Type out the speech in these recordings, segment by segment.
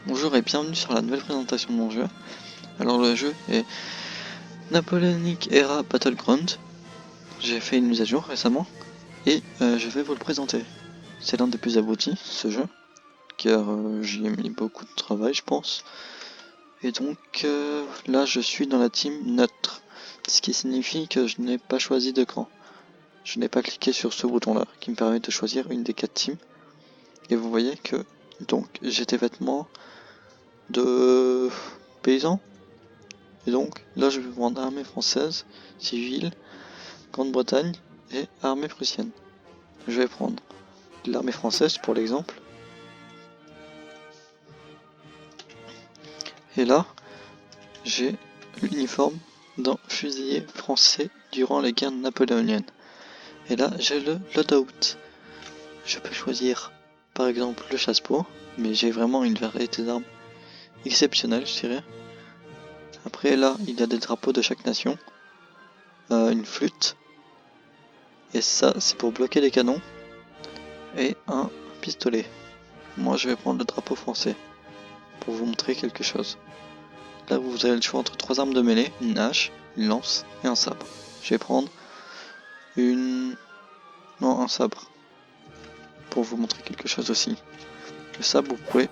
Bonjour et bienvenue sur la nouvelle présentation de mon jeu. Alors le jeu est Napoleonic Era Battleground. J'ai fait une mise à jour récemment et je vais vous le présenter. C'est l'un des plus aboutis, ce jeu, car j'y ai mis beaucoup de travail je pense. Et donc là je suis dans la team neutre, ce qui signifie que je n'ai pas choisi de camp. Je n'ai pas cliqué sur ce bouton là qui me permet de choisir une des 4 teams. Et vous voyez que donc j'ai des vêtements de paysans. Et donc, là je vais prendre armée française, civile, Grande-Bretagne et armée prussienne. Je vais prendre l'armée française pour l'exemple. Et là, j'ai l'uniforme d'un fusilier français durant les guerres napoléoniennes. Et là, j'ai le loadout. Je peux choisir par exemple le chasse-peau, mais j'ai vraiment une variété d'armes exceptionnelle, je dirais. Après là, il y a des drapeaux de chaque nation, une flûte, et ça c'est pour bloquer les canons, et un pistolet. Moi je vais prendre le drapeau français pour vous montrer quelque chose. Là vous avez le choix entre 3 armes de mêlée, une hache, une lance et un sabre. Je vais prendre un sabre pour vous montrer quelque chose aussi. Le sabre vous pouvez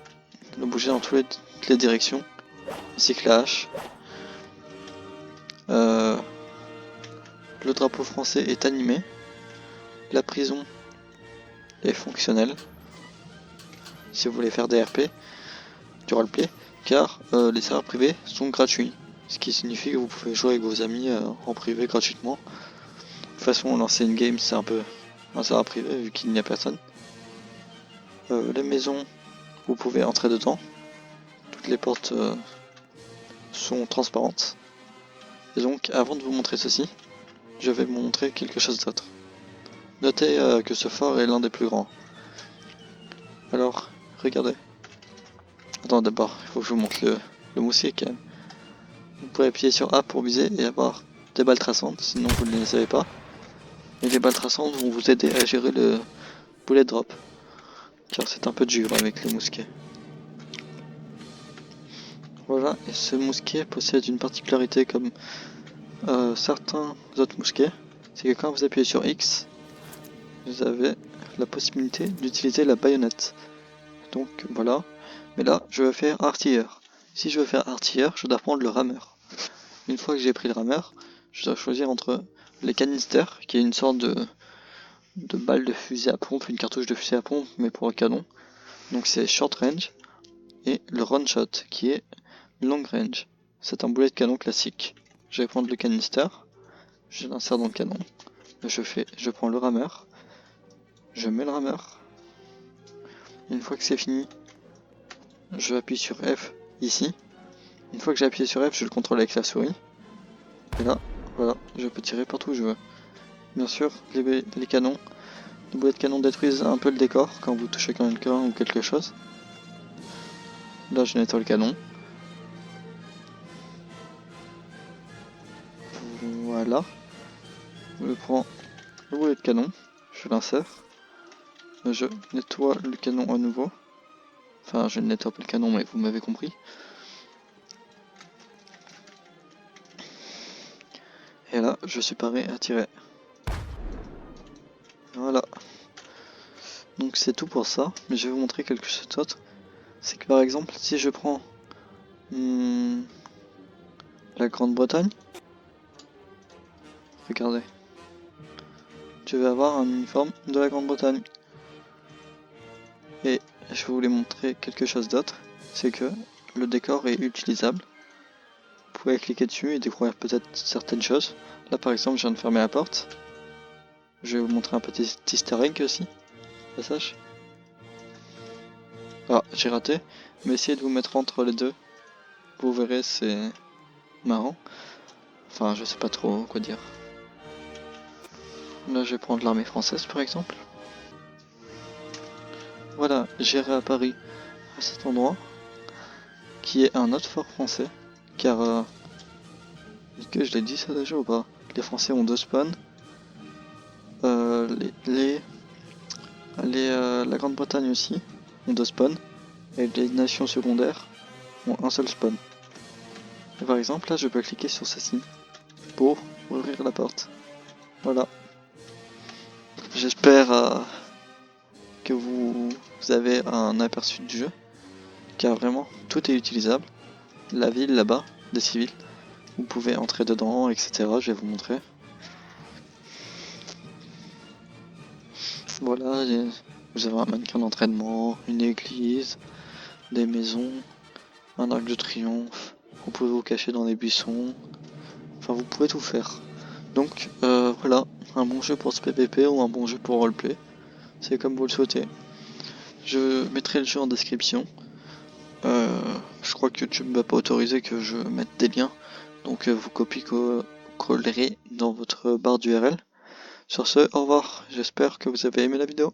le bouger dans toutes les directions, ainsi que la hache. Le drapeau français est animé. La prison est fonctionnelle. Si vous voulez faire des RP, du roleplay, car les serveurs privés sont gratuits. Ce qui signifie que vous pouvez jouer avec vos amis en privé gratuitement. De toute façon, lancer une game, c'est un peu un serveur privé vu qu'il n'y a personne. Les maisons, vous pouvez entrer dedans. Toutes les portes sont transparentes. Et donc, avant de vous montrer ceci, je vais vous montrer quelque chose d'autre. Notez que ce fort est l'un des plus grands. Alors, regardez. Attends, d'abord, il faut que je vous montre le mousquet quand même. Vous pouvez appuyer sur A pour viser et avoir des balles traçantes, sinon vous ne les savez pas. Et les balles traçantes vont vous aider à gérer le bullet drop, car c'est un peu dur avec les mousquets. Voilà, et ce mousquet possède une particularité comme certains autres mousquets, c'est que quand vous appuyez sur X, vous avez la possibilité d'utiliser la baïonnette. Donc voilà, mais là je veux faire artilleur. Si je veux faire artilleur, je dois prendre le rameur. Une fois que j'ai pris le rameur, je dois choisir entre les canisters, qui est une sorte de balle de fusil à pompe, une cartouche de fusil à pompe, mais pour un canon. Donc c'est short range, et le round shot, qui est long range. C'est un boulet de canon classique. Je vais prendre le canister, je l'insère dans le canon, je prends le rameur, je mets le rameur. Une fois que c'est fini, je appuie sur F ici. Une fois que j'ai appuyé sur F, je le contrôle avec la souris. Et là, voilà, je peux tirer partout où je veux. Bien sûr, les canons, les boulets de canon détruisent un peu le décor quand vous touchez quelqu'un ou quelque chose. Là, je nettoie le canon. Voilà. Je prends le boulet de canon, je l'insère. Je nettoie le canon à nouveau. Enfin, je ne nettoie pas le canon, mais vous m'avez compris. Et là, je suis paré à tirer. Voilà. Donc c'est tout pour ça, mais je vais vous montrer quelque chose d'autre. C'est que par exemple, si je prends la Grande-Bretagne, regardez, je vais avoir un uniforme de la Grande-Bretagne. Et je vais vous montrer quelque chose d'autre, c'est que le décor est utilisable. Vous pouvez cliquer dessus et découvrir peut-être certaines choses. Là par exemple, je viens de fermer la porte. Je vais vous montrer un petit easter egg aussi, passage. Ah, j'ai raté, mais essayez de vous mettre entre les deux. Vous verrez, c'est marrant. Enfin, je sais pas trop quoi dire. Là, je vais prendre l'armée française par exemple. Voilà, j'irai à Paris, à cet endroit, qui est un autre fort français, car est-ce que je l'ai dit ça déjà ou pas? Les Français ont 2 spawns. La Grande-Bretagne aussi ont 2 spawns. et les nations secondaires ont un seul spawn. Et par exemple là je peux cliquer sur ceci pour ouvrir la porte. Voilà. J'espère que vous avez un aperçu du jeu, car vraiment tout est utilisable. La ville là-bas, des civils, vous pouvez entrer dedans, etc. Je vais vous montrer. Voilà, vous avez un mannequin d'entraînement, une église, des maisons, un arc de triomphe, vous pouvez vous cacher dans des buissons, enfin vous pouvez tout faire. Donc voilà, un bon jeu pour ce PVP ou un bon jeu pour roleplay, c'est comme vous le souhaitez. Je mettrai le jeu en description. Je crois que YouTube ne va pas autoriser que je mette des liens, donc vous copiez-collerez dans votre barre d'URL. Sur ce, au revoir, j'espère que vous avez aimé la vidéo.